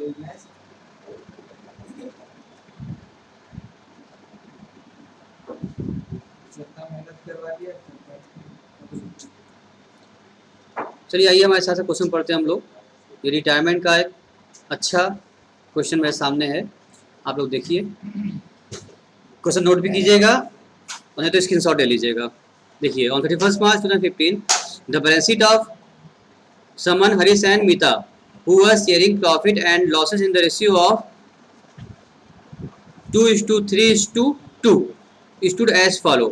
चलिए आइए हमारे साथ क्वेश्चन पढ़ते हैं हम लोग। ये रिटायरमेंट का एक अच्छा क्वेश्चन मेरे सामने है, आप लोग देखिए, क्वेश्चन नोट भी कीजिएगा और नहीं तो स्क्रीनशॉट ले लीजिएगा। देखिए, on 31 March 2015 the balance sheet of Suman Harish and Meeta who were sharing profit and losses in the ratio of 2:3:2 stood as follow.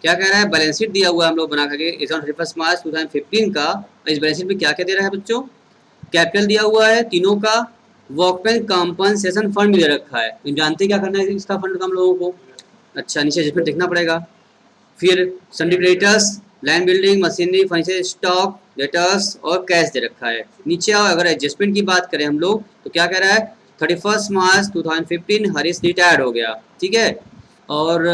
क्या कह रहा है, बैलेंस शीट दिया हुआ है हम लोग बना करके इस 31 March 2015 का। इस बैलेंस शीट में क्या क्या दे रहा है बच्चों, कैपिटल दिया हुआ है तीनों का, वर्कमैन कंपनसेशन फंड भी दे रखा है। तो जानते क्या करना है इसका फंड का हम लोगों को। अच्छा, नीचे एडजस्टमेंट देखना पड़ेगा। फिर सन्डी creditors, land building, machinery, furniture, stock, debtors और कैश दे रखा है। नीचे आओ, अगर एडजस्टमेंट की बात करें हम लोग तो क्या कह रहा है, 31 March 2015 हरीश रिटायर्ड हो गया, ठीक है। और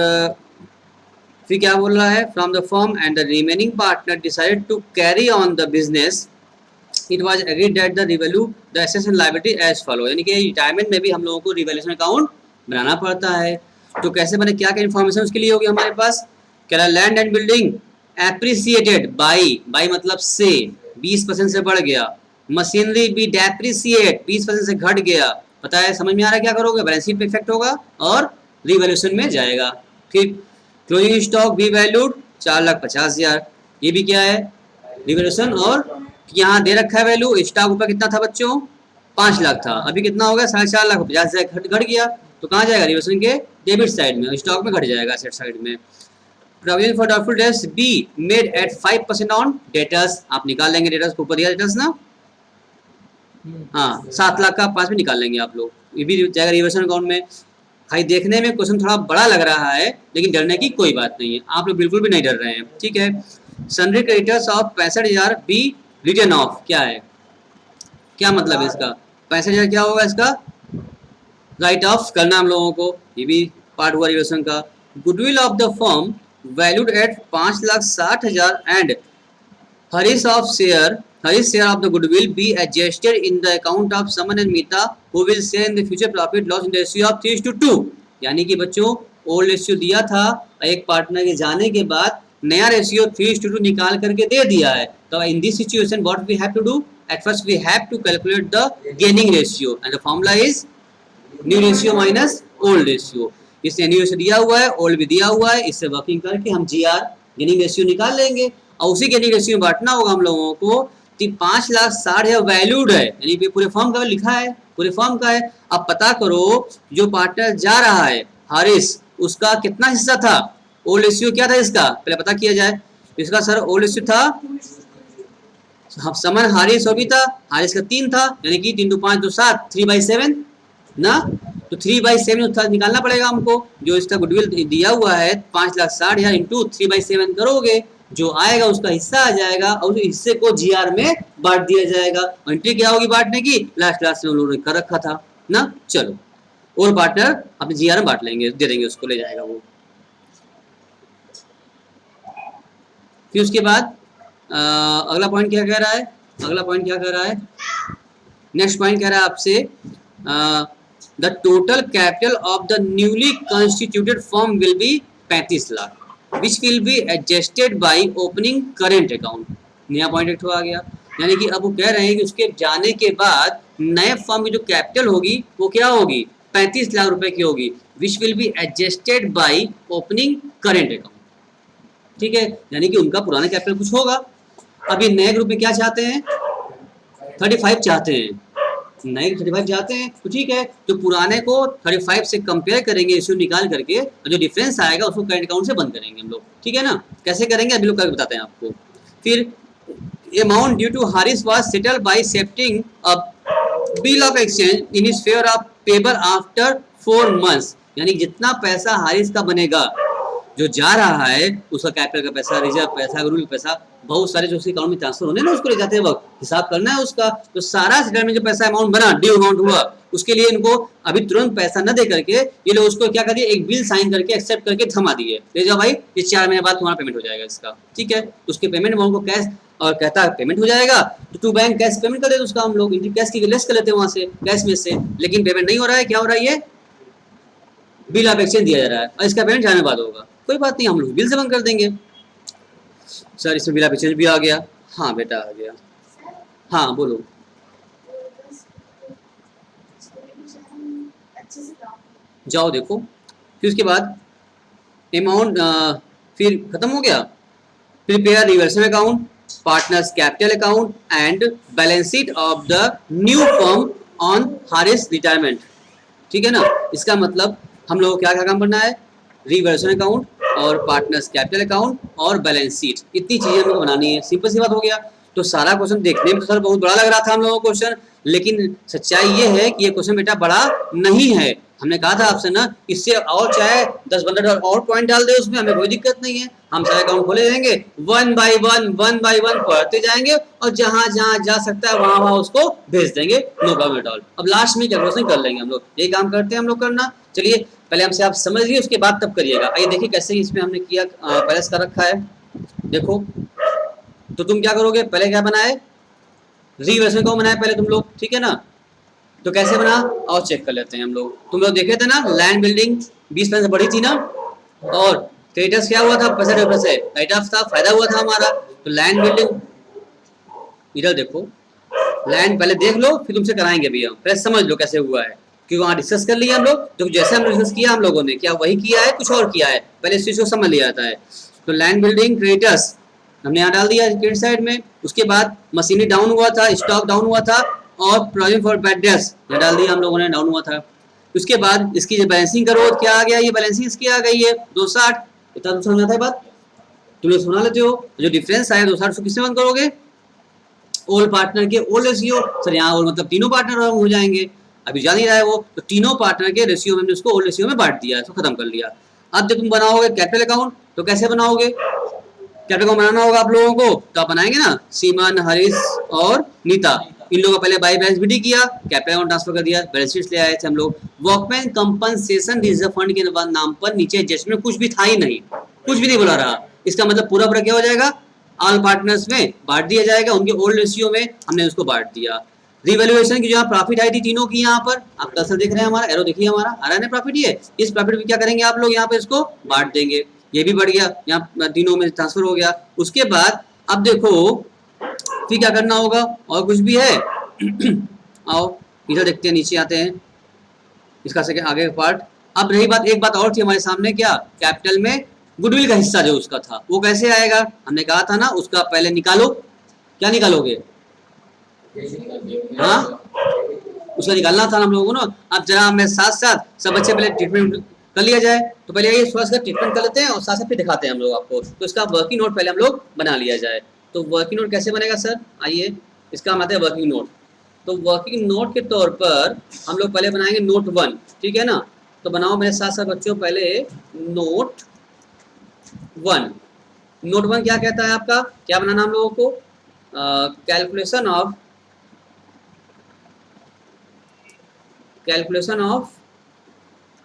फिर क्या बोल रहा है, from the firm and the remaining partner decided to carry on the business, it was agreed that the revalue the assets and liability as follow. यानी कि रिटायरमेंट में भी हम लोगों को रिवैल्यूएशन अकाउंट बनाना पड़ता है। तो कैसे बने, क्या क्या इन्फॉर्मेशन उसके लिए होगी हमारे पास। कह रहा है land and building appreciated by मतलब से 20% से बढ़ गया। मशीनरी भी डेप्रिसिएट 20% से घट गया। पता है, समझ में आ रहा है क्या करोगे, बैलेंस शीट पे इफेक्ट होगा और रिवैल्यूएशन में जाएगा। ठीक, क्लोजिंग स्टॉक भी वैल्यूड 4,50,000, ये भी क्या है रिवैल्यूएशन। और यहाँ दे रखा है वैल्यू, स्टॉक ऊपर कितना था बच्चों, 5 लाख था, अभी कितना हो गया 4,50,000 घट गया। तो कहाँ जाएगा, रिवैल्यूएशन के डेबिट साइड में, स्टॉक में घट जाएगा एसेट साइड में। Provision for doubtful debts be made at 5% on debtors, आप निकाल लेंगे डेटर्स को ऊपर दिया डेटर्स ना, हाँ 7 लाख का 5 में निकाल लेंगे आप लोग, ये भी जाएगा रिवैल्यूएशन अकाउंट में। भाई देखने में क्वेश्चन थोड़ा बड़ा लग रहा है लेकिन डरने की कोई बात नहीं है, आप लोग बिल्कुल भी नहीं डर रहे हैं, ठीक है। Sundry creditors of 65,000 be written off, क्या है, क्या मतलब है इसका, 65,000 क्या होगा इसका, राइट ऑफ करना हम लोगों को, ये भी पार्ट हुआ रिवैल्यूएशन का। Goodwill of the firm valued at 5,60,000 and Harish share of the goodwill be adjusted in the account of Saman and Mita who will share in the future profit loss in the ratio of 3:2। यानी कि बच्चों old ratio दिया था, एक partner के जाने के बाद नया रेशियो 3:2 निकाल करके दे दिया है। तो in this situation what we have to do, at first we have to calculate the gaining ratio and the formula is new ratio minus old ratio. इससे न्यू रेशियो दिया हुआ है, ओल्ड भी दिया हुआ है, इससे वर्किंग करके हम जीआर गेनिंग रेशियो निकाल लेंगे और उसी गेनिंग रेशियो में बांटना होगा हम लोगों को। 5,60,000 वैल्यूड है, यानी पूरे फॉर्म का लिखा है, पूरे फॉर्म का है। अब पता करो जो पार्टनर जा रहा है हारिस, उसका कितना हिस्सा था, ओल्ड रेशियो क्या था इसका, पहले पता किया जाए। इसका सर ओल्ड रेशियो था, समन हारिस और भी था, हारिस का 3 था, यानी कि 3 2 5 2 7 3/7 ना, तो 3/7 निकालना पड़ेगा हमको। जो इसका गुडविल दिया हुआ है 5,60,000 इंटू 3/7 करोगे, जो आएगा उसका हिस्सा आ जाएगा और उस हिस्से को जीआर में बांट दिया जाएगा। एंट्री क्या होगी बांटने की, लास्ट क्लास में हम लोगों ने कर रखा था ना। चलो, और पार्टनर अपने जीआर में बांट लेंगे, दे देंगे उसको, ले जाएगा वो। फिर उसके बाद अगला पॉइंट क्या कह रहा है, अगला पॉइंट क्या कह रहा है, नेक्स्ट पॉइंट कह रहा है आपसे the total capital of the newly constituted firm will be 35 lakh which will be adjusted by opening current account। नया पॉइंट एक आ गया, यानी कि अब वो कह रहे हैं कि उसके जाने के बाद नए फर्म की जो कैपिटल होगी वो क्या होगी, 35 लाख रुपए की होगी, which will be adjusted by opening current account, ठीक है। यानी कि उनका पुराना कैपिटल कुछ होगा। अभी नए ग्रुप में क्या चाहते हैं, 35 चाहते हैं, नए 35 चाहते हैं, तो ठीक है, तो पुराने को 35 से कंपेयर करेंगे, इश्यू निकाल करके, और जो डिफरेंस आएगा उसको करंट अकाउंट से बंद करेंगे हम लोग, ठीक है ना। कैसे करेंगे अभी लोग करके बताते हैं आपको। फिर amount due to Haris was settled by accepting a bill of exchange in his favour of payable after 4 months, यानी जितना पैसा हारिस का बनेगा, जो जा रहा है उसका कैपिटल का पैसा, रिजर्व पैसा, रूल पैसा, बहुत सारे जो उसके अकाउंट में ट्रांसफर होने ना, उसको ले जाते वक्त हिसाब करना है उसका। तो सारा सेटलमेंट में जो पैसा अमाउंट बना, ड्यू अमाउंट हुआ, उसके लिए इनको अभी तुरंत पैसा न दे करके ये लोग उसको क्या कर दिए, एक बिल साइन करके एक्सेप्ट करके थमा दिए, ले जाओ भाई, ये 4 महीने बाद तुम्हारा पेमेंट हो जाएगा इसका, ठीक है। उसके पेमेंट अमाउंट को कैश और कहता है पेमेंट हो जाएगा, तो टू बैंक कैश पेमेंट कर देते उसका, हम लोग कैश की लेस कर लेते हैं वहां से, कैश में से। लेकिन पेमेंट नहीं हो रहा है, क्या हो रहा है, ये बिल ऑफ एक्सचेंज दिया जा रहा है और इसका पेमेंट जाने बाद होगा। कोई बात नहीं, हम लोग बिल से बंद कर देंगे। सर इसमें बिल ऑफ एक्सचेंज भी आ गया। हाँ बेटा आ गया। हाँ बोलो। जाओ देखो, फिर उसके बाद अमाउंट फिर खत्म हो गया। Prepare reversal account, partners capital account and balance sheet of the new firm on Haris retirement. ठीक है ना, इसका मतलब हम लोग क्या क्या काम करना है, रिवर्सल अकाउंट और पार्टनर्स कैपिटल अकाउंट और बैलेंस शीट, इतनी चीजें हम लोग बनानी है। सिंपल सी बात हो गया। तो सारा क्वेश्चन देखने में तो सर बहुत बड़ा लग रहा था हम लोगों को क्वेश्चन, लेकिन सच्चाई ये है कि ये क्वेश्चन बेटा बड़ा नहीं है। हमने कहा था आपसे ना, इससे और चाहे 10-15 और पॉइंट डाल दे उसमें, हमें कोई दिक्कत नहीं है। हम सारे अकाउंट खोले रहेंगे, वन बाय वन पढ़ते जाएंगे और जहां जहां जा सकता है वहां वहां उसको भेज देंगे, नो प्रॉब्लम एट ऑल। अब लास्ट में कैलकुलेशन कर लेंगे हम लोग, यही काम करते हैं हम लोग करना। चलिए पहले हमसे आप समझ लीजिए, उसके बाद तब करिएगा। आइए देखिए कैसे इसमें हमने किया, पहले कर रखा है देखो। तो तुम क्या करोगे, पहले क्या बनाए, रिवर्सल को बनाए पहले तुम लोग, ठीक है ना। तो कैसे बना और चेक कर लेते हैं हम लोग। तुम लोग देखे थे ना, लैंड बिल्डिंग 20% बढ़ी थी ना, और क्रेडिटर्स क्या हुआ था, 65 से राइट ऑफ था, फायदा हुआ था हमारा। तो लैंड बिल्डिंग इधर देखो, लैंड पहले देख लो फिर तुमसे कराएंगे भैया, पहले समझ लो कैसे हुआ है, क्योंकि वहाँ डिस्कस कर लिया हम लोग। तो जैसे हमने डिस्कस किया हम लोगों ने, क्या वही किया है, कुछ और किया है, पहले इस चीज को समझ लिया जाता है। तो लैंड बिल्डिंग क्रेडिटर्स हमने यहाँ डाल दिया क्रेडिट साइड में। उसके बाद मशीनरी डाउन हुआ था, स्टॉक डाउन हुआ था, और प्रोविजन फॉर बैड डेट्स यहाँ डाल दिया हम लोगों ने, डाउन हुआ था। उसके बाद इसकी जो बैलेंसिंग करो क्या आ गया, ये बैलेंसिंग इसकी आ गई है 260। इतना तो समझ आता है बात, तुम लोग सुना लेते हो। जो डिफरेंस आया 260 किससे बंद करोगे, ओल्ड पार्टनर के ओल्ड रेशियो। सर यहाँ ओल्ड मतलब तीनों पार्टनर हो जाएंगे, अभी जान ही रहा है वो। तो तीनों पार्टनर के रेशियो में उसको ओल्ड रेशियो में बांट दिया, इसको खत्म कर लिया। अब जब तुम बनाओगे कैपिटल अकाउंट, तो कैसे बनाओगे, कैपिटल अकाउंट बनाना होगा आप लोगों को। तो आप बनाएंगे ना, सीमन, हरीश और नीता, इन लोगों का पहले बाई बैलेंस बीडी किया, कैपिटल अकाउंट ट्रांसफर कर दिया, बैलेंस शीट ले आए थे हम लोग। वर्कमैन कंपनसेशन रिजर्व फंड के नाम पर नीचे एडजस्टमेंट कुछ भी था ही नहीं, कुछ भी नहीं बोला रहा। इसका मतलब पूरा पूरा क्या हो जाएगा, ऑल पार्टनर्स में बांट दिया जाएगा, उनके ओल्ड रेशियो में हमने उसको बांट दिया। रिवैल्यूएशन की जहाँ प्रॉफिट आई थी तीनों की, यहाँ पर आप कर्सर देख रहे हैं हमारा, एरो देखिए हमारा आ रहा है ना प्रॉफिट, ये इस प्रॉफिट में क्या करेंगे आप लोग, यहाँ पे इसको बांट देंगे। ये भी बढ़ गया, यहाँ तीनों में ट्रांसफर हो गया। उसके बाद अब देखो फिर क्या करना होगा, और कुछ भी है आओ इधर देखते हैं, नीचे आते हैं, इसका सेकंड आगे का पार्ट। अब रही बात, एक बात और थी हमारे सामने, क्या कैपिटल में गुडविल का हिस्सा जो उसका था वो कैसे आएगा, हमने कहा था ना उसका पहले निकालो। क्या निकालोगे, हाँ उसका निकालना था हम लोगों को ना। अब जरा हमें साथ साथ सब बच्चे पहले ट्रीटमेंट कर लिया जाए। तो पहले ये थोड़ा सा ट्रीटमेंट कर लेते हैं और साथ साथ फिर दिखाते हैं हम लोग आपको। तो इसका वर्किंग नोट पहले हम लोग बना लिया जाए। तो वर्किंग नोट कैसे बनेगा सर, आइए इसका हम आते हैं वर्किंग नोट। तो वर्किंग नोट के तौर पर हम लोग पहले बनाएंगे नोट 1, ठीक है ना। तो बनाओ मेरे साथ साथ बच्चों, पहले नोट 1। नोट 1 क्या कहता है आपका, क्या बनाना हम लोगों को, calculation of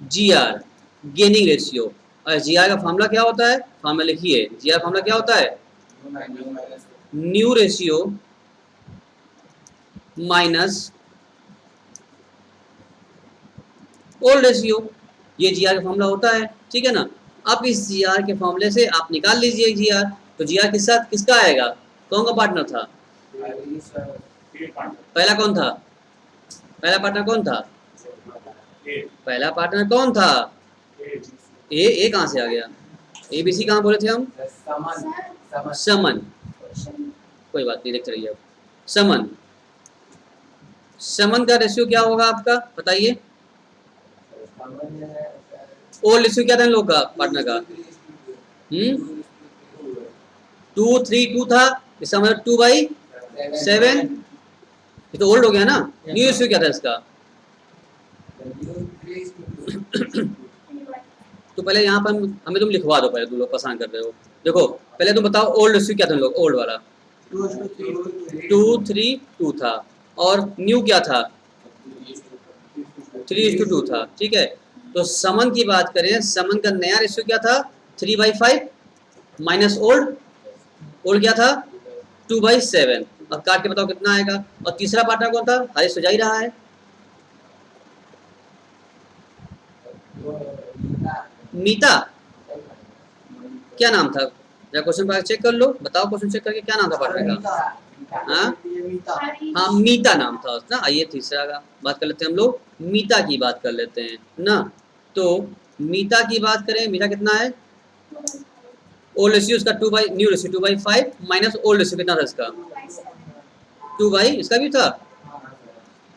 GR, gaining ratio. और जीआर का फॉर्मूला क्या होता है, फॉर्मूला लिखिए, जीआर फॉर्मूला क्या होता है, new ratio minus old ratio, ये जीआर का फॉर्मूला होता है, ठीक है ना। अब इस जीआर के फॉर्मूले से आप निकाल लीजिए जीआर। तो जीआर के साथ किसका आएगा, कौन का पार्टनर था, पहला कौन था, पहला पार्टनर कौन था, पहला पार्टनर कौन था, ए कहां से आ गया, ए बी सी कहां बोले थे हम, समन, कोई बात नहीं देखते रहिए। समन, समन का रेशियो क्या होगा आपका बताइए, ओल्ड रेशियो क्या था इन लोग का, पार्टनर का 2:3:2 था, इसका मतलब 2/7, ये तो ओल्ड हो गया ना। न्यू रेशियो क्या था इसका तो पहले यहाँ पर हमें तुम लिखवा दो, पहले तुम लोग पसंद कर रहे हो। देखो पहले तुम बताओ ओल्ड रेशियो क्या था तुम लोग, ओल्ड वाला 2:3:2 था, और न्यू क्या था 3:2 था, ठीक है। तो समन की बात करें, समन का नया रेशियो क्या था 3/5 माइनस ओल्ड, ओल्ड क्या था 2/7। अब काट के बताओ कितना आएगा। और तीसरा पार्टनर कौन था, हारिस तो जा ही रहा है, मीता, क्या नाम था, जरा क्वेश्चन पर चेक कर लो, बताओ क्वेश्चन चेक करके क्या नाम था पार्टनर का। हाँ हाँ मीता नाम था ना। आइए तीसरा का बात कर लेते हैं हम लोग, मीता की बात कर लेते हैं ना। तो मीता की बात करें, मीता कितना है, ओल्ड रेशियो उसका 2 by new ratio 2/5 minus old ratio कितना था इसका 2 बाई, इसका भी था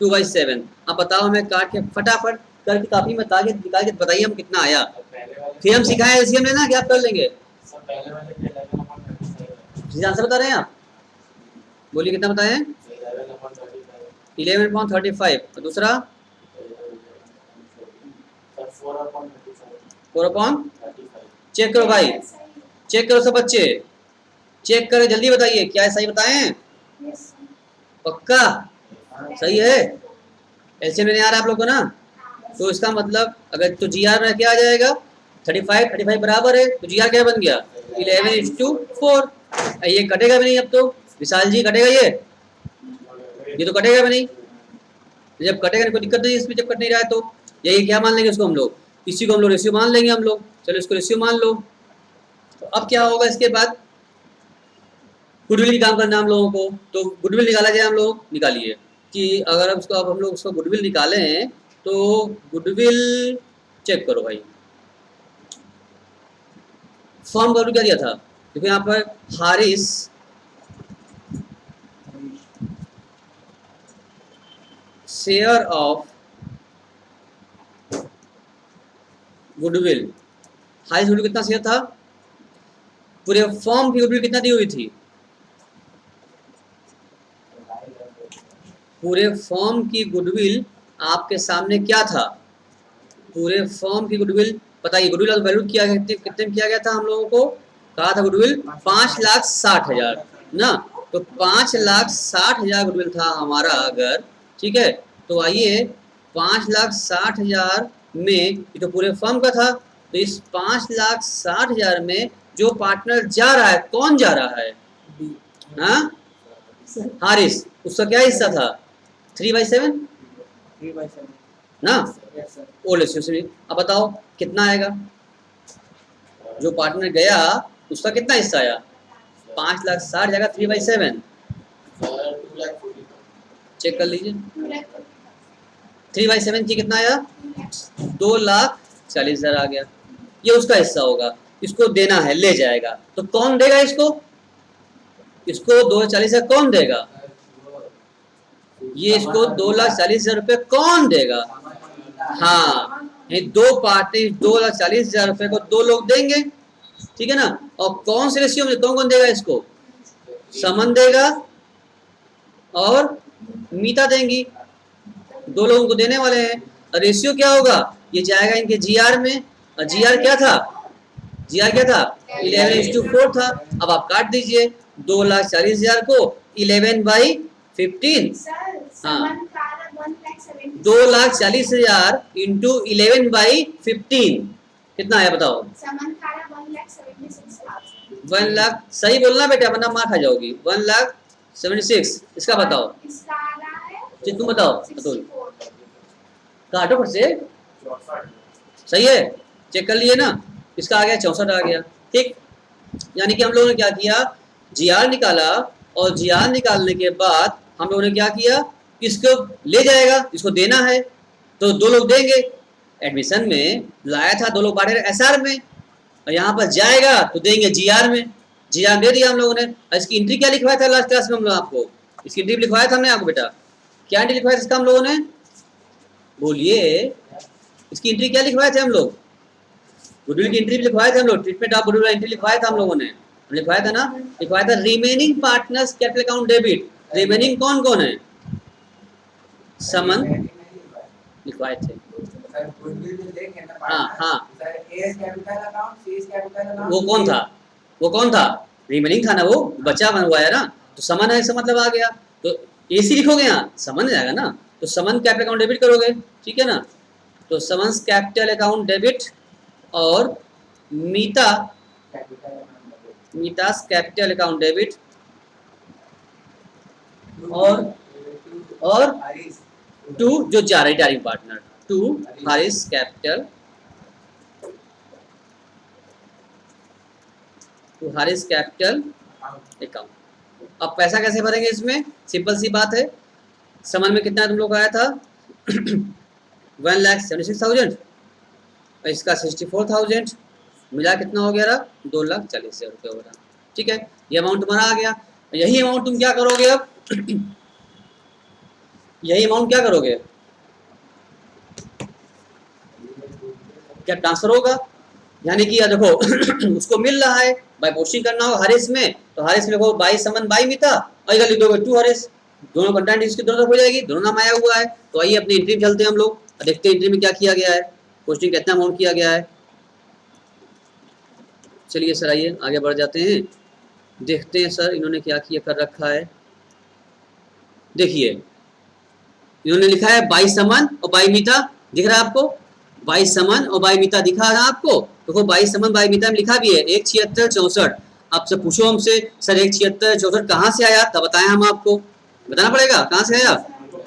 2/7। अब बताओ हमें काट के फटाफट करके काफी में ताकि निकाल के बताइए हम कितना आया। फिर हम सिखाए एलसीएम लेना कि आप कर लेंगे, आंसर बता रहे हैं आप, बोलिए कितना बताए, 11/35 और दूसरा 4/, चेक करो भाई, चेक करो सब बच्चे, चेक करें जल्दी बताइए क्या सही बताएं, पक्का सही है, एलसीएम लेने आ रहा है आप लोग को ना। तो इसका मतलब अगर तो जीआर में क्या आ जाएगा 35 बराबर है, तो जीआर क्या बन गया 11:4। ये कटेगा भी नहीं अब तो, विशाल जी कटेगा ये तो कटेगा भी नहीं, जब कटेगा नहीं कोई दिक्कत नहीं इसमें, जब कट नहीं रहा है तो यही क्या मान लेंगे उसको हम लोग, इसी को हम लोग रेशियो मान लेंगे हम लोग, चलो इसको रेशियो मान लो। तो अब क्या होगा इसके बाद, गुडविल की काम करना हम लोगों को, तो गुडविल निकाला जाए हम लोग, निकालिए कि अगर अब उसको, अब हम लोग उसको गुडविल निकाले हैं तो गुडविल चेक करो भाई, फॉर्म वैल्यू क्या दिया था, देखो यहाँ पर Haris share of goodwill, Haris goodwill कितना शेयर था, पूरे फॉर्म की गुडविल कितना दी हुई थी, पूरे फॉर्म की गुडविल आपके सामने क्या था, पूरे फॉर्म की गुडविल बताइए, गुडविल वैल्यू किया कितने में किया गया था हम लोगों को, कहा था गुडविल 5,60,000 ना। तो 5,60,000 गुडविल था हमारा अगर, ठीक है, तो आइए 5,60,000 में, ये तो पूरे फर्म का था, तो इस 5,60,000 में जो पार्टनर जा रहा है, कौन जा रहा है, हाँ हारिस, उसका क्या हिस्सा था 3/7 ना, ओल्ड रेशियो से। अब बताओ कितना आएगा, जो पार्टनर गया उसका कितना हिस्सा आया, 5,60,000 जाएगा 3/7, चेक कर लीजिए 3/7 की कितना आया 2,40,000 आ गया, ये उसका हिस्सा होगा, इसको देना है ले जाएगा, तो कौन देगा इसको, इसको 2,40,000 कौन देगा, ये इसको 2,40,000 रुपये कौन देगा, हाँ ये दो पार्टी 2,40,000 रुपये को दो लोग देंगे, ठीक है ना। और कौन से रेशियो में कौन कौन देगा इसको, समन देगा और मीता देंगी, दो लोगों को देने वाले हैं। रेशियो क्या होगा, ये जाएगा इनके जीआर में, और जीआर क्या था, जीआर क्या था 11:4 था। अब आप काट दीजिए 2,40,000 को 11/15, हाँ 2,40,000 इंटू 11/15 कितना आया बताओ, 1,00,000, सही बोलना बेटा वरना मार खा जाओगी, 1,76,000 इसका बताओ, तुम बताओ अतुल, काटो फट से, सही है, चेक कर लिए ना, इसका आ गया 64 आ गया, ठीक। यानी कि हम लोगों ने क्या किया, जीआर निकाला, और जीआर निकालने के बाद हम लोगों ने क्या किया, इसको ले जाएगा, इसको देना है तो दो लोग देंगे, एडमिशन में लाया था दो लोग बांटे एसआर में, और यहाँ पर जाएगा तो देंगे जीआर में, जीआर दे दिया हम लोगों ने। इसकी एंट्री क्या लिखवाया था लास्ट क्लास में हम लोग आपको, इसकी एंट्री लिखवाया था हमने आपको बेटा, क्या एंट्री लिखवाया था इसका हम लोगों ने, बोलिए इसकी एंट्री क्या लिखवाए थे हम लोग, गुडविल की एंट्री लिखवाए थे हम लोग, ट्रीटमेंट ऑफ गुडविल एंट्री लिखवाया था हम लोगों ने, लिखवाया था ना, लिखवाया था remaining partners capital account debit, remaining कौन कौन है, समन लिखवाए थे, हाँ हाँ वो कौन था, वो कौन था, रिमेनिंग था ना, वो बचा बना हुआ है ना, तो समन है, इसका मतलब आ गया, तो एसी लिखोगे यहाँ समन जाएगा ना, तो समन कैपिटल अकाउंट डेबिट करोगे, ठीक है ना, तो समन्स कैपिटल अकाउंट डेबिट और Meeta Meeta's capital account debit और टू जो जा रही डायरिंग partner, to Haris capital, to Haris capital account. अब पैसा कैसे भरेंगे इसमें? सिंपल सी बात है, समझ में कितना तुम लोग आया था 1,76,000 और इसका 64,000 मिला कितना हो गया? 2,40,000 रुपये हो रहा। ठीक है, ये अमाउंट तुम्हारा आ गया। यही अमाउंट तुम क्या करोगे अब यही अमाउंट क्या करोगे? क्या ट्रांसफर होगा? यानी कि देखो उसको मिल रहा है, बाय पोस्टिंग करना हो हारिस में, तो हारिस में देखो बाई समन बाई मिता और इधर लिख दोगे टू हारिस, दोनों कंटेंट इसकी दोनों हो जाएगी, दोनों नाम आया हुआ है। तो आइए अपनी एंट्री में चलते हैं हम लोग, देखते हैं एंट्री में क्या किया गया है, पोस्टिंग कितना अमाउंट किया गया है। चलिए सर आइए आगे बढ़ जाते हैं, देखते हैं सर इन्होंने क्या किया कर रखा है। देखिए इन्होंने लिखा है बाई समन और बाई मिता, दिख रहा है आपको? बाई समन और बाई मिता दिखा रहा है आपको? देखो बाई समन बाई मिता में लिखा भी है 1,76,64। आपसे पूछो हमसे सर 1,76,64 कहाँ से आया, तब बताएं हम आपको, बताना पड़ेगा कहाँ से आया।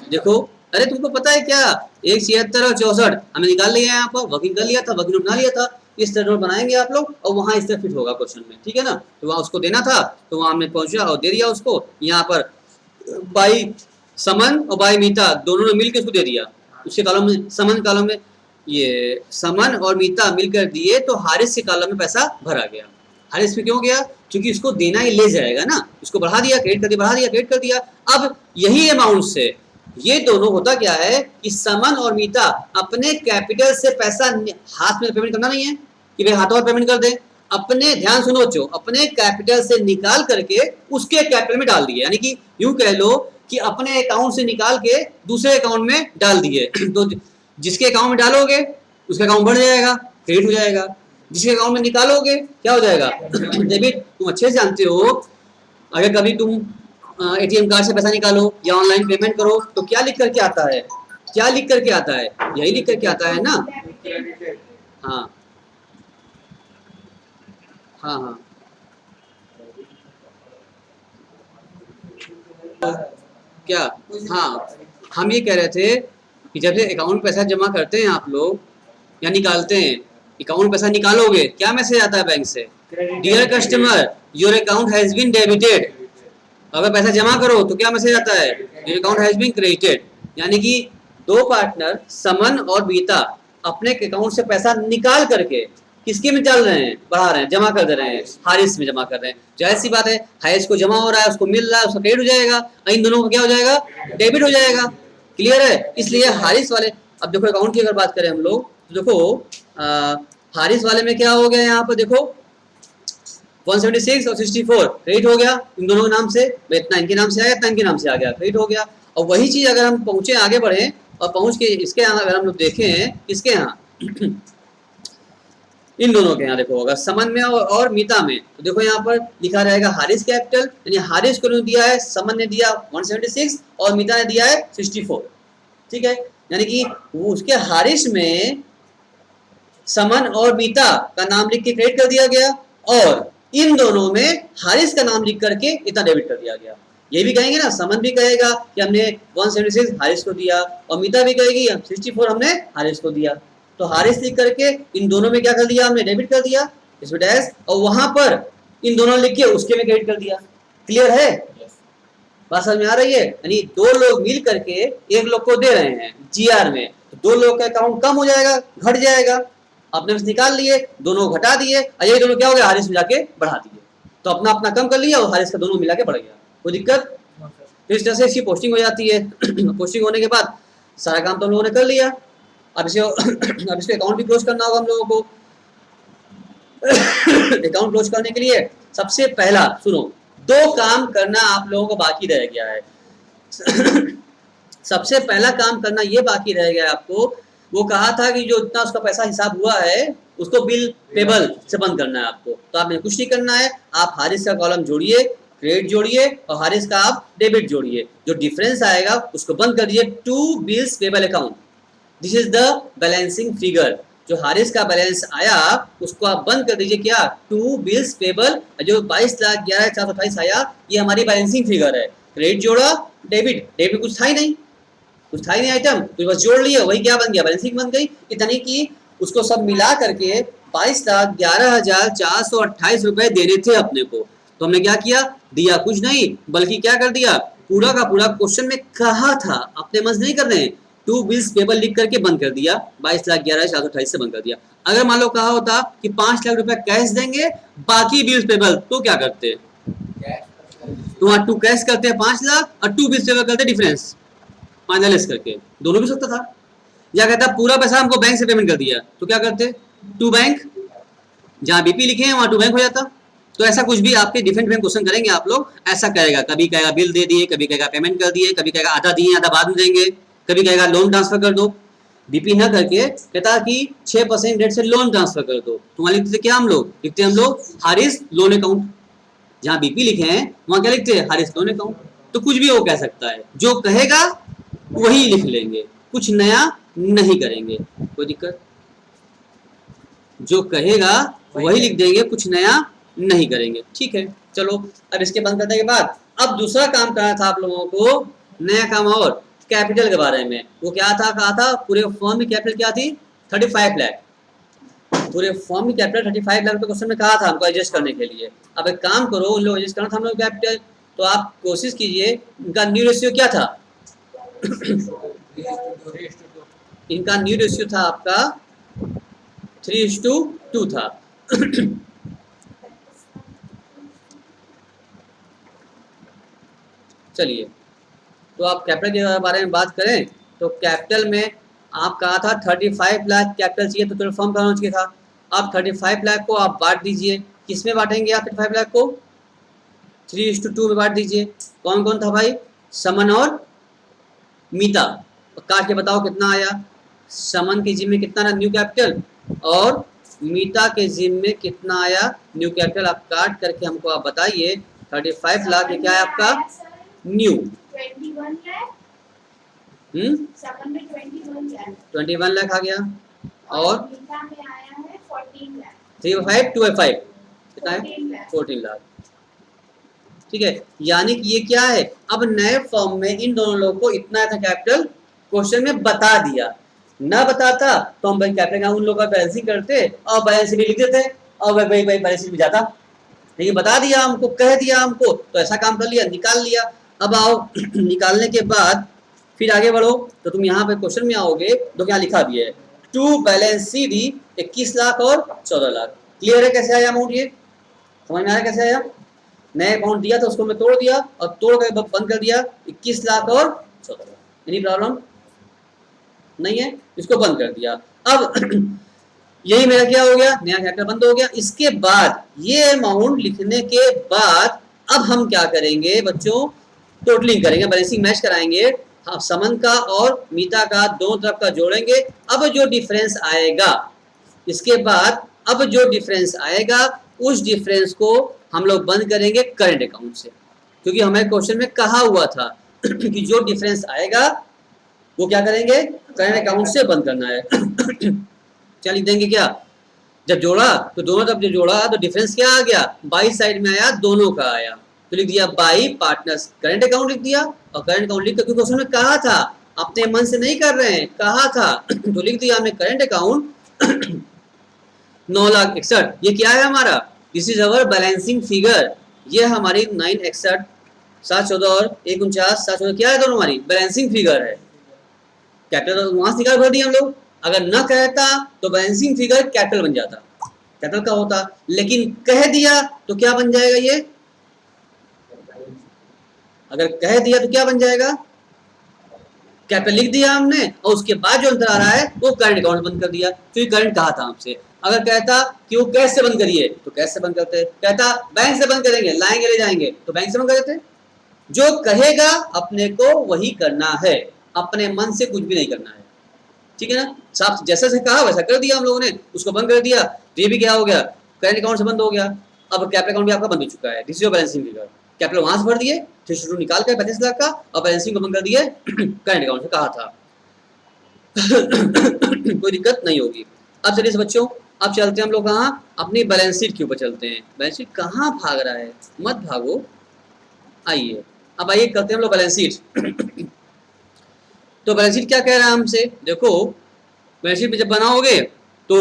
देखो अरे तुमको पता है क्या, 1,76,64 हमने निकाल लिया है, यहाँ पर वर्किंग कर लिया था, वर्किंग बना लिया था। इस तरह नोट बनाएंगे आप लोग और वहां इस तरह फिट होगा क्वेश्चन में, ठीक है ना। तो वहां उसको देना था, तो वहां हमने पहुंचा और दे दिया उसको। यहाँ पर बाई समन और बाई मीता दोनों ने मिलकर उसको दे दिया, उसके कॉलम में समन कॉलम में ये समन और मीता मिलकर दिए, तो हारिस के कॉलम में पैसा भरा गया। हारिस में क्यों गया? क्योंकि उसको देना ही ले जाएगा ना, उसको बढ़ा दिया, क्रेडिट कर दिया, बढ़ा दिया, क्रेडिट कर दिया। अब यही अमाउंट से ये दोनों होता क्या है कि समन और मीता अपने कैपिटल से पैसा हाथ में पेमेंट करना नहीं है कि भाई हाथों हाथ पेमेंट कर दे, अपने ध्यान सुनो बच्चों, अपने कैपिटल से निकाल करके उसके कैपिटल में डाल दिए, यानी कि यूं कह लो कि अपने अकाउंट से निकाल के दूसरे अकाउंट में डाल दिए। तो जिसके अकाउंट में डालोगे उसका अकाउंट बढ़ जाएगा, क्रेडिट हो जाएगा, जिसके अकाउंट में निकालोगे क्या हो जाएगा डेबिट। तुम अच्छे से जानते हो, अगर कभी तुम एटीएम कार्ड से पैसा निकालो या ऑनलाइन पेमेंट करो तो क्या लिख करके आता है, क्या लिख करके आता है, यही लिख करके आता है ना। हाँ हाँ हाँ, तो क्या, हाँ हम ये कह रहे थे कि जब से अकाउंट पैसा जमा करते हैं आप लोग या निकालते हैं, अकाउंट पैसा निकालोगे क्या मैसेज आता है बैंक से, dear customer your account has been debited. अगर पैसा जमा करो तो क्या मैसेज आता है, your account has been credited. यानी कि दो पार्टनर समन और बीता अपने अकाउंट से पैसा निकाल करके किसके में डाल रहे हैं, बढ़ा रहे हैं, जमा कर दे रहे हैं, हारिस में जमा कर रहे हैं। जाहिर सी बात है हारिस को जमा हो रहा है, उसको मिल रहा है, उसका क्रेडिट हो जाएगा, इन दोनों को क्या हो जाएगा, डेबिट हो जाएगा। क्लियर है? इसलिए हारिस वाले, अब देखो अकाउंट की अगर बात करें हम लोग तो देखो हारिस वाले में क्या हो गया, यहाँ पर देखो 176 और 64 क्रेडिट हो गया इन दोनों के नाम से, इतना इनके नाम से आया, इतना इनके नाम से आ गया, क्रेडिट हो गया। और वही चीज अगर हम पहुंचे आगे बढ़े और पहुंच के इसके यहाँ अगर हम लोग देखें, किसके यहाँ इन दोनों के यहाँ देखो, अगर समन में और मीता में, तो देखो यहाँ पर लिखा रहेगा हारिस कैपिटल, यानी हारिस को दिया है, समन ने दिया 176 और मीता ने दिया है 64। ठीक है, यानी कि वो उसके हारिस में समन और मीता का नाम लिख के क्रेडिट कर दिया गया और इन दोनों में हारिस का नाम लिख करके इतना डेबिट कर दिया गया। ये भी कहेंगे ना, समन भी कहेगा कि हमने 176 हारिस को दिया और मीता भी कहेगी 64 हमने हारिस को दिया। तो हारिस लिख करके इन दोनों में क्या कर दिया, हमने डेबिट कर दिया इसमें डैश, और वहां पर इन दोनों लिख के उसके में क्रेडिट कर दिया। क्लियर है? बात समझ में आ रही है? यानी दो लोग मिल करके एक लोग को दे रहे हैं जीआर में, तो दो लोग का अकाउंट कम हो जाएगा, घट जाएगा। अपने से निकाल लिए, दोनों घटा दिए, और ये दोनों क्या हो गया, हारिस में जाके बढ़ा दिए। तो अपना अपना कम कर लिया और हारिस का दोनों मिला के बढ़ गया। कोई दिक्कत? तो इस तरह से इसकी पोस्टिंग हो जाती है। पोस्टिंग होने के बाद सारा काम तो हम लोगों ने कर लिया। अब इसे अब इसके अकाउंट भी क्लोज करना होगा हम लोगों को। अकाउंट क्लोज करने के लिए सबसे पहला सुनो, दो काम करना आप लोगों को बाकी रह गया है। सबसे पहला काम करना ये बाकी रह गया आपको, वो कहा था कि जो इतना उसका पैसा हिसाब हुआ है उसको बिल पेबल से बंद करना है आपको। तो आपने कुछ नहीं करना है, आप हारिस का कॉलम जोड़िए, क्रेडिट जोड़िए और हारिस का आप डेबिट जोड़िए, जो डिफरेंस आएगा उसको बंद कर दीजिए to bills payable account. This is the balancing figure. जो हारिस का बैलेंस आया उसको आप बंद कर दीजिए, क्या, टू बिल्स पेबल। जो 22,11,428 आया ये हमारी बैलेंसिंग फिगर है। क्रेडिट जोड़ा, डेबिट, डेबिट कुछ था ही नहीं, कुछ था ही नहीं आइटम, तो बस जोड़ लिया, वही क्या बन गया, बैलेंसिंग बन गई। इतनी की उसको सब मिला करके 22,11,428 रुपए देने थे अपने को, तो हमने क्या किया, दिया कुछ नहीं, बल्कि क्या कर दिया, पूरा का पूरा क्वेश्चन में कहा था, अपने मन से नहीं कर रहे हैं, टू बिल्स पेबल लिख करके बंद कर दिया, 22,11,428 से बंद कर दिया। अगर मान लो कहा होता कि 5 लाख रुपया कैश देंगे, बाकी बिल्स पेबल, तो क्या करते, तो वहां टू कैश करते हैं 5 लाख और टू बिल्स पेबल करते डिफरेंस 5 लाख लेस करके, दोनों भी सकता था। या कहता पूरा पैसा हमको बैंक से पेमेंट कर दिया, तो क्या करते, टू बैंक, जहां बीपी लिखे हैं वहां टू बैंक हो जाता। तो ऐसा कुछ भी आपके डिफरेंट डिफरेंट क्वेश्चन करेंगे आप लोग, ऐसा करेगा, कभी कहेगा बिल दे दिए, कभी कहेगा पेमेंट कर दिए, कभी कहेगा आधा दिए आधा बाद में देंगे, कभी कहेगा लोन ट्रांसफर कर दो, बीपी ना करके कहता कि 6% रेट से लोन ट्रांसफर कर दो, तो वहां लिखते क्या हम लोग, लिखते हम लोग हारिस लोन अकाउंट, जहां बीपी लिखे हैं वहां क्या लिखते हैं, हारिस लोन अकाउंट। तो कुछ भी वो कह सकता है, जो कहेगा वही लिख लेंगे, कुछ नया नहीं करेंगे, कोई दिक्कत, जो कहेगा वही लिख देंगे, कुछ नया नहीं करेंगे, ठीक है। चलो अब इसके बंद करने के बाद अब दूसरा काम करना था आप लोगों को, नया काम और कैपिटल के बारे में। वो क्या था, कहा था पूरे फॉर्म की कैपिटल क्या थी, 35 लाख, पूरे फॉर्म की कैपिटल 35 लाख रुपए क्वेश्चन में कहा था हमको एडजस्ट करने के लिए। अब एक काम करो, उन लोग एडजस्ट करना था हम लोग कैपिटल, तो आप कोशिश कीजिए, इनका न्यू रेशियो क्या था इनका न्यू रेशियो था आपका 3:2 था। चलिए, तो आप कैपिटल के बारे में बात करें तो कैपिटल में आप कहा था 35 लाख कैपिटल चाहिए, तो फॉर्म का होना चाहिए था। अब 35 लाख को आप बांट दीजिए, किस में बांटेंगे आप 35 लाख को, 3:2 में बांट दीजिए। कौन कौन था भाई, समन और मीता, काट के बताओ कितना आया, समन के जिम में कितना आया न्यू कैपिटल, और मीता के जिम में कितना आया न्यू कैपिटल, आप काट करके हमको आप बताइए। 35 लाख में क्या है आपका न्यू, 21 लाख आ गया, और 3/5 2/5 कितना है 14 लाख, ठीक है। यानी कि ये क्या है, अब नए फॉर्म में इन दोनों लोगों को इतना था कैपिटल क्वेश्चन में बता दिया, ना बताता तो हम भाई कैपिटल उन लोगों का बैलेंसिंग करते और बैलेंस शीट लिख देते और भाई बैलेंस शीट में जाता, लेकिन बता दिया हमको, कह दिया हमको, तो ऐसा काम कर लिया, निकाल लिया। अब आओ निकालने के बाद फिर आगे बढ़ो, तो तुम यहाँ पे क्वेश्चन में आओगे तो क्या लिखा भी है, टू बैलेंस शीट 21 लाख और 14 लाख। क्लियर है कैसे आया अमाउंट, ये समझ में आया कैसे आया, नए अकाउंट दिया था उसको मैं तोड़ दिया और तोड़ कर बंद कर दिया, 21 लाख और 14 लाख, एनी प्रॉब्लम नहीं है, इसको बंद कर दिया। अब यही मेरा क्या हो गया, नया कैपिटल बंद हो गया। इसके बाद ये अमाउंट लिखने के बाद अब हम क्या करेंगे बच्चों, टोटलिंग करेंगे, बैलेंसिंग मैच कराएंगे, हाँ, समन का और मीता का दोनों तरफ का जोड़ेंगे। अब जो डिफरेंस आएगा, इसके बाद अब जो डिफरेंस आएगा उस डिफरेंस को हम लोग बंद करेंगे करंट अकाउंट से, क्योंकि हमारे क्वेश्चन में कहा हुआ था कि जो डिफरेंस आएगा वो क्या करेंगे, करंट अकाउंट से बंद करना है। क्या लिख देंगे, क्या जब जोड़ा तो दोनों तरफ जो जोड़ा तो डिफरेंस क्या आ गया, बाई साइड में आया, दोनों का आया, तो लिख दिया बाई पार्टनर्स करंट अकाउंट लिख दिया, और करंट अकाउंट लिख कर, क्योंकि क्वेश्चन में कहा था, अपने मन से नहीं कर रहे हैं, कहा था तो लिख दिया हमने करंट अकाउंट 9,61,000। ये क्या है हमारा, this is our balancing figure, ये हमारी 961 714 और 149 714 क्या है, दोनों हमारी बैलेंसिंग फिगर है। कैपिटल वहां से निकाल भर दिया हम लोग, अगर न कहता तो बैलेंसिंग फिगर कैपिटल बन जाता, कैपिटल का होता, लेकिन कह दिया तो क्या बन जाएगा, ये अगर कह दिया तो क्या बन जाएगा, कैपिटल लिख दिया हमने और उसके बाद जो अंतर आ रहा है वो करंट अकाउंट बंद कर दिया, क्योंकि करंट कहा था हमसे। अगर कहता कि वो कैश से बंद करिए तो कैश से बंद करते, कहता बैंक से बंद करेंगे, लाएंगे ले जाएंगे तो बैंक से बंद कर देते। जो कहेगा अपने को वही करना है, अपने मन से कुछ भी नहीं करना है, ठीक है ना, साफ जैसा से कहा वैसा कर दिया हम लोगों ने, उसको बंद कर दिया, ये भी क्या हो गया, करंट अकाउंट से बंद हो गया। अब कैपिटल अकाउंट भी आपका बंद हो चुका है, this is your balancing figure, capital वहां से भर दिए 3:2 निकाल कर 35 लाख का, और बैलेंसिंग को बंद कर दिए करंट अकाउंट से कहा था। कोई दिक्कत नहीं होगी। अब चलिए बच्चों, अब चलते हैं हम लोग कहाँ, अपनी बैलेंस शीट के ऊपर चलते हैं। बैलेंस शीट कहाँ भाग रहा है, मत भागो, आइए अब आइए करते हैं हम लोग बैलेंस शीट। तो बैलेंस शीट क्या कह रहा है हमसे, देखो बैलेंस शीट में जब बनाओगे तो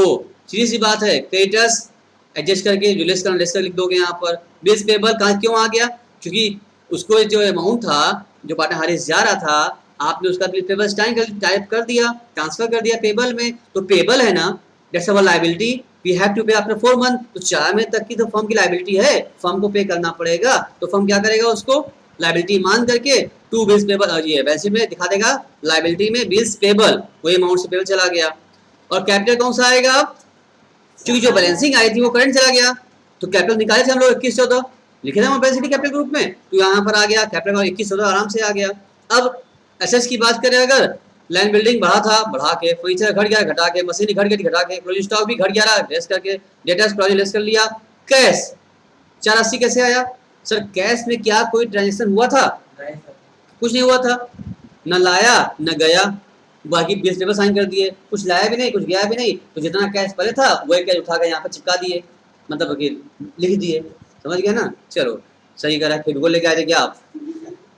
सीधी सी बात है, क्रेडिटर्स एडजस्ट करके जो लेस करना लेस कर लिख दोगे यहाँ पर। बिल्स पेबल कहाँ क्यों आ गया, क्योंकि उसको जो अमाउंट था जो पार्टनर हारिस जा रहा था, आपने उसका बिल पेबल टाइप कर दिया, ट्रांसफर कर दिया पेबल में, तो पेबल है ना, that's our liability, we have to pay after 4 month. तो 4 महीने तक की तो फर्म की लायबिलिटी है, फर्म को पे करना पड़ेगा, तो फर्म क्या करेगा, उसको लायबिलिटी मान करके टू बिल्स पेबल ये बैलेंस शीट में दिखा देगा, लायबिलिटी में बिल्स पेबल, वही अमाउंट से पेबल चला गया। और कैपिटल कौन सा आएगा, क्योंकि जो बैलेंसिंग आई थी वो करंट चला गया, तो कैपिटल निकाले थे हम लोग 2114 लिखे थे बैलेंस शीट कैपिटल ग्रुप में, तो यहाँ पर आ गया कैपिटल 2114 आराम से आ गया। अब एसेट्स की बात करें, अगर लैंड बिल्डिंग बढ़ा था बढ़ा के, फर्नीचर घट गया घटा के, मशीन घट गई घटा के, क्लोजिंग स्टॉक भी घट गया लेस करके, डेटा क्लोजिंग लेस कर लिया। कैश 480 कैसे आया सर, कैश में क्या कोई ट्रांजेक्शन हुआ था, कुछ नहीं हुआ था, न लाया न गया, बाकी बिल्स पेपर साइन कर दिए, कुछ लाया भी नहीं कुछ गया भी नहीं, तो जितना कैश पहले था वही कैश उठा के यहाँ पर चिपका दिए, मतलब कि लिख दिए, समझ गया ना, चलो सही करा, फिर वो लेके आए थे क्या आप,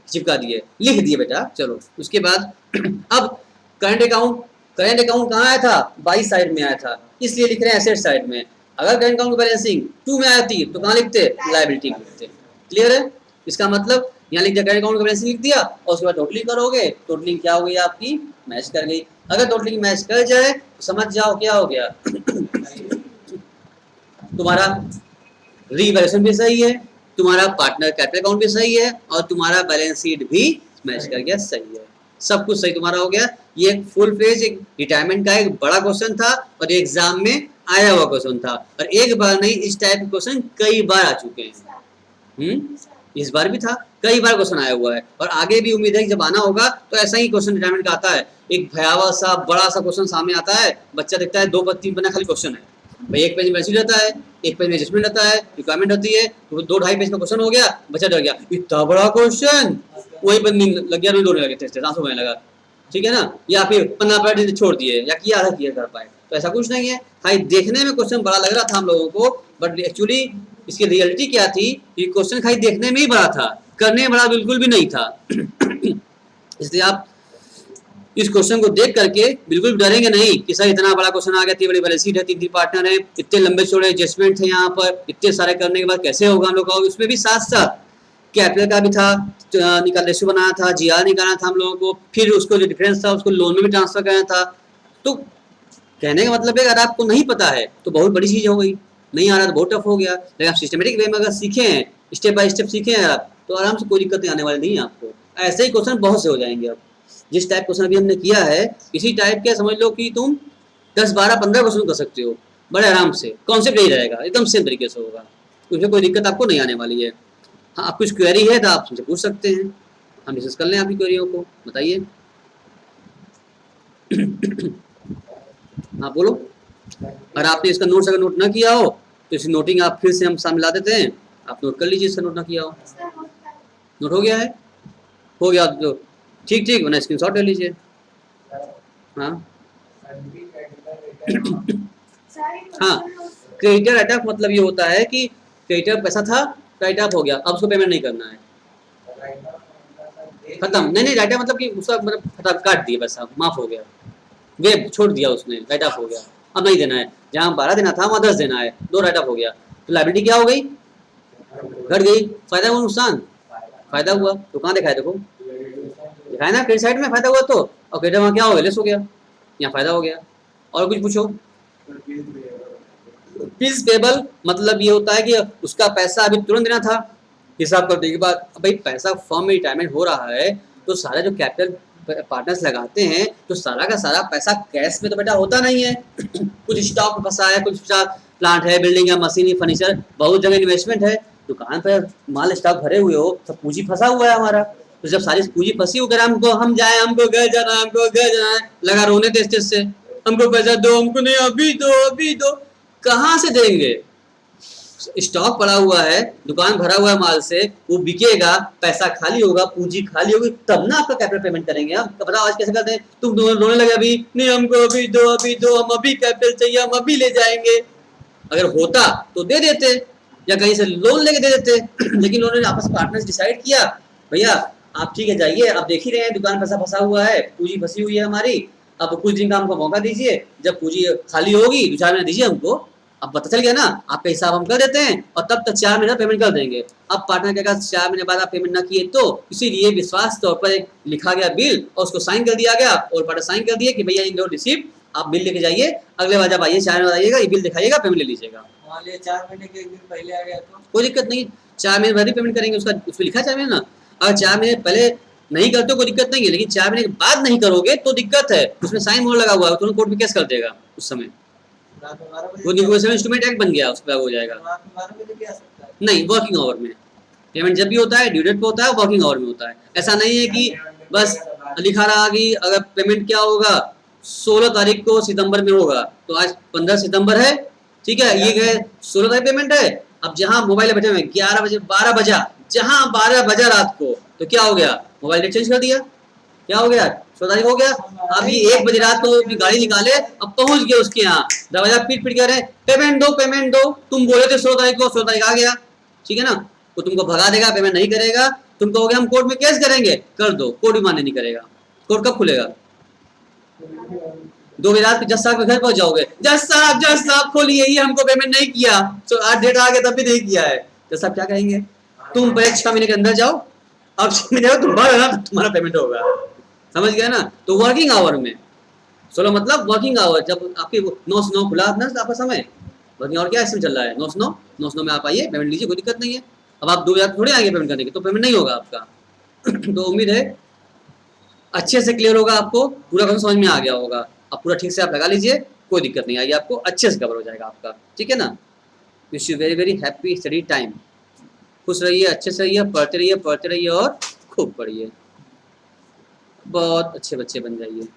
चिपका दिए, लिख दिए बेटा, चलो उसके बाद अब करंट अकाउंट कहाँ आया था, बाई साइड में आया था, इसलिए लिख रहे हैं एसेट साइड में। अगर करंट अकाउंट बैलेंसिंग 2 में आती तो कहाँ लिखते, लायबिलिटी लिखते, क्लियर है, इसका मतलब यहाँ लिख दिया करंट अकाउंट का बैलेंसिंग लिख दिया, और उसके बाद टोटलिंग करोगे, टोटलिंग क्या हो गई आपकी, मैच कर गई। अगर टोटलिंग मैच कर जाए तो समझ जाओ क्या हो गया तुम्हारा रीवैल्यूएशन भी सही है, तुम्हारा पार्टनर कैपिटल अकाउंट भी सही है, और तुम्हारा बैलेंस शीट भी मैच कर गया, सही है, सब कुछ सही तुम्हारा हो गया। ये एक फुल पेज एक रिटायरमेंट का एक बड़ा क्वेश्चन था, और एग्जाम में आया हुआ क्वेश्चन था, और एक बार नहीं, इस टाइप के क्वेश्चन कई बार आ चुके हैं। इस बार भी था, कई बार क्वेश्चन आया हुआ है, और आगे भी उम्मीद है कि जब आना होगा तो ऐसा ही क्वेश्चन रिटायरमेंट का आता है, एक भयावह सा बड़ा सा क्वेश्चन सामने आता है, बच्चा देखता है 2-3 पन्ना खाली क्वेश्चन है, भाई एक पेज में बैलेंस शीट रहता है, एक पेज में एडजस्टमेंट रहता है, रिक्वायरमेंट होती है, तो 2-2.5 पेज का क्वेश्चन हो गया, बच्चा डर गया, इतना बड़ा क्वेश्चन, वही पर नींद लग गया, रोने लगे, आंसू बहने लगा, ठीक है ना, या फिर पन्ना पलट छोड़ दिए, या किया आधा किया कर पाए, तो ऐसा कुछ नहीं है, खाली देखने में क्वेश्चन बड़ा लग रहा था हम लोगों को, बट एक्चुअली इसकी रियलिटी क्या थी, ये क्वेश्चन खाली देखने में ही बड़ा था, करने में बड़ा बिल्कुल भी नहीं था इसलिए आप इस क्वेश्चन को देख करके बिल्कुल डरेंगे नहीं कि सर इतना बड़ा क्वेश्चन आ गया, इतनी बड़ी बैलेंस शीट है, 3 पार्टनर है, इतने लंबे चौड़े एडजस्टमेंट थे यहाँ पर, इतने सारे करने के बाद कैसे होगा हम लोग का, उसमें भी साथ साथ कैपिटल का भी था, निकाल रेशियो बनाना था, जीआर निकालना था हम लोगों को, फिर उसको जो डिफरेंस था उसको लोन में भी ट्रांसफर करना था। तो कहने का मतलब है अगर आपको नहीं पता है तो बहुत बड़ी चीज हो गई, नहीं आ रहा तो बहुत टफ हो गया, लेकिन आप सिस्टमेटिक वे में अगर सीखे हैं, स्टेप बाय स्टेप सीखे हैं आप, तो आराम से कोई दिक्कत आने वाली नहीं है आपको, ऐसे ही क्वेश्चन बहुत से हो जाएंगे। अब जिस टाइप क्वेश्चन अभी हमने किया है, इसी टाइप के समझ लो कि तुम 10-12-15 क्वेश्चन कर सकते हो बड़े आराम से, कॉन्सेप्ट यही रहेगा, एकदम सेम तरीके से होगा, उसमें कोई दिक्कत आपको नहीं आने वाली है। हाँ, आप कुछ क्वेरी है तो आप हमसे पूछ सकते हैं, हम डिस्कस कर लें आपकी क्वेरियों को, बताइए हाँ बोलो। अगर आपने इसका नोट्स अगर नोट ना किया हो तो इस नोटिंग आप फिर से हम सामने ला देते हैं, आप नोट कर लीजिए, इसका नोट ना किया हो, नोट हो गया है, हो गया तो ठीक ठीक, वरना स्क्रीनशॉट ले लीजिए। हाँ हाँ, क्रेडिटर राइट ऑफ मतलब ये होता है कि क्रेडिटर पैसा था, राइट ऑफ हो गया, अब उसको पेमेंट नहीं करना है, खत्म, नहीं राइट ऑफ मतलब कि उसका मतलब काट दिया पैसा, माफ हो गया, वे छोड़ दिया उसने, राइट ऑफ हो गया, अब नहीं देना है, जहाँ 12 देना था वहाँ 10 देना है, 2 राइट ऑफ हो गया, तो लायबिलिटी क्या हो गई, घट गई, फायदा हुआ नुकसान, फायदा हुआ, तो कहाँ दिखाया, देखो दिखाया ना, क्रेडिट साइड में फायदा हुआ, तो और क्रेडिट वहाँ क्या हो गया, लेस हो गया, यहाँ फायदा हो गया। और कुछ पूछो। बिल्स पेबल मतलब ये होता है कि उसका पैसा अभी तुरंत देना था, हिसाब करने के बाद भाई पैसा फर्म में रिटायरमेंट हो रहा है, तो सारा जो कैपिटल पार्टनर्स लगाते हैं तो सारा का सारा पैसा कैश में तो बेटा होता नहीं है कुछ स्टॉक फंसा है, कुछ प्लांट है, बिल्डिंग है, मशीन, फर्नीचर, बहुत जगह इन्वेस्टमेंट है, दुकान पर माल स्टॉक भरे हुए हो, सब पूंजी फंसा हुआ है हमारा, तो जब सारी पूंजी फंसी होकर हम जाए, हमको घर जाना है, हमको घर जाना है, लगा रोने तेज से, हमको पैसा दो, हमको नहीं, अभी दो अभी दो, कहाँ से देंगे, स्टॉक पड़ा हुआ है, दुकान भरा हुआ है माल से, वो बिकेगा, पैसा खाली होगा, पूंजी खाली होगी, तब ना आपका कैपिटल पेमेंट करेंगे हम, तो बताओ आज कैसे करते हैं, तुम रोने लगे अभी नहीं, हमको अभी दो, हम अभी कैपिटल चाहिए, हम अभी ले जाएंगे, अगर होता तो दे देते, या कहीं से लोन लेके दे देते लेकिन उन्होंने आपस में पार्टनर्स डिसाइड किया भैया आप ठीक है जाइए, आप देख ही रहे हैं दुकान पैसा फंसा हुआ है, पूंजी फंसी हुई है हमारी। अब कुछ दिन का हमको मौका दीजिए, जब पूंजी खाली होगी 2-4 महीने दीजिए हमको। अब पता चल गया ना, आपका हिसाब हम कर देते हैं और तब तक 4 महीना पेमेंट कर देंगे। अब पार्टनर के अगर 4 महीने बाद आप पेमेंट ना किए तो इसीलिए विश्वास तौर पर एक लिखा गया बिल और उसको साइन कर दिया गया, और पार्टनर साइन कर दिए कि भैया इन दो रिसीप्ट आप बिल लेके जाइए, अगले बार जब आइए 4 महीने बाद आइएगा, ये बिल दिखाइएगा, पेमेंट ले लीजिएगा। मान लिया 4 महीने के 1 दिन पहले आ गया तो कोई दिक्कत नहीं, 4 महीने बाद ही पेमेंट करेंगे, उसका उसमें लिखा है 4 महीने ना। अगर 4 महीने पहले नहीं करते हो कोई दिक्कत नहीं है, लेकिन 4 महीने के बाद नहीं करोगे तो दिक्कत है, उसमें साइन मोहर लगा हुआ है, तुरंत कोर्ट में केस कर देगा उस समय, रात में 12 वो बजे निगोशिएबल इंस्ट्रूमेंट एक्ट बन गया, उस पर हो जाएगा। रात में 12 बजे भी आ सकता है। नहीं, वर्किंग आवर में पेमेंट जब भी होता है ड्यू डेट पे होता है, वर्किंग आवर में होता है। ऐसा नहीं है कि बस लिखा रहा कि अगर पेमेंट क्या होगा 16 तारीख को सितंबर में होगा, तो आज 15 सितंबर है, ठीक है, ये है 16 तारीख पेमेंट है। अब जहां मोबाइल बैठे हुए 11 बजे 12 बजा, जहां 12 बजा रात को, तो क्या हो गया, मोबाइल डेट चेंज कर दिया, क्या हो गया 16 तारीख हो गया। अभी 1 बजे रात को अपनी गाड़ी निकाले, अब पहुंच गए उसके यहाँ, दरवाजा पीट पीट कह रहे पेमेंट दो पेमेंट दो, तुम बोले थे 16 तारीख को, 16 तारीख आ गया, ठीक है ना, वो तुमको भगा देगा, पेमेंट नहीं करेगा, तुम कहोगे हम कोर्ट में केस करेंगे, कर दो, कोर्ट भी मान्य नहीं करेगा। कोर्ट कब खुलेगा, 2 बजे रात को जज साहब के घर पहुंच जाओगे, जज साहब खोलिए, ये हमको पेमेंट नहीं किया, तो आज डेट आ गया तब भी नहीं किया है, जज साहब क्या कहेंगे, तुम पहले 6 महीने के अंदर जाओ, अब 6 महीने बाद तुम्हारा ना तुम्हारा पेमेंट होगा, समझ गया ना। तो वर्किंग आवर में 16 मतलब वर्किंग आवर, जब आपकी 9 से 9 खुला ना आपका समय, वर्किंग आवर क्या इसमें चल रहा है, 9 से 9, 9 से 9 में आप आइए, पेमेंट लीजिए, कोई दिक्कत नहीं है। अब आप 2 बजे थोड़े आएंगे पेमेंट करने के, तो पेमेंट नहीं होगा आपका। तो उम्मीद है अच्छे से क्लियर होगा, आपको पूरा समझ में आ गया होगा। अब पूरा ठीक से आप लगा लीजिए, कोई दिक्कत नहीं आएगी आपको, अच्छे से कवर हो जाएगा आपका, ठीक है ना। Wish you very very happy study time. खुश रहिए, अच्छे से रहिए, पढ़ते रहिए और खूब पढ़िए, बहुत अच्छे बच्चे बन जाइए।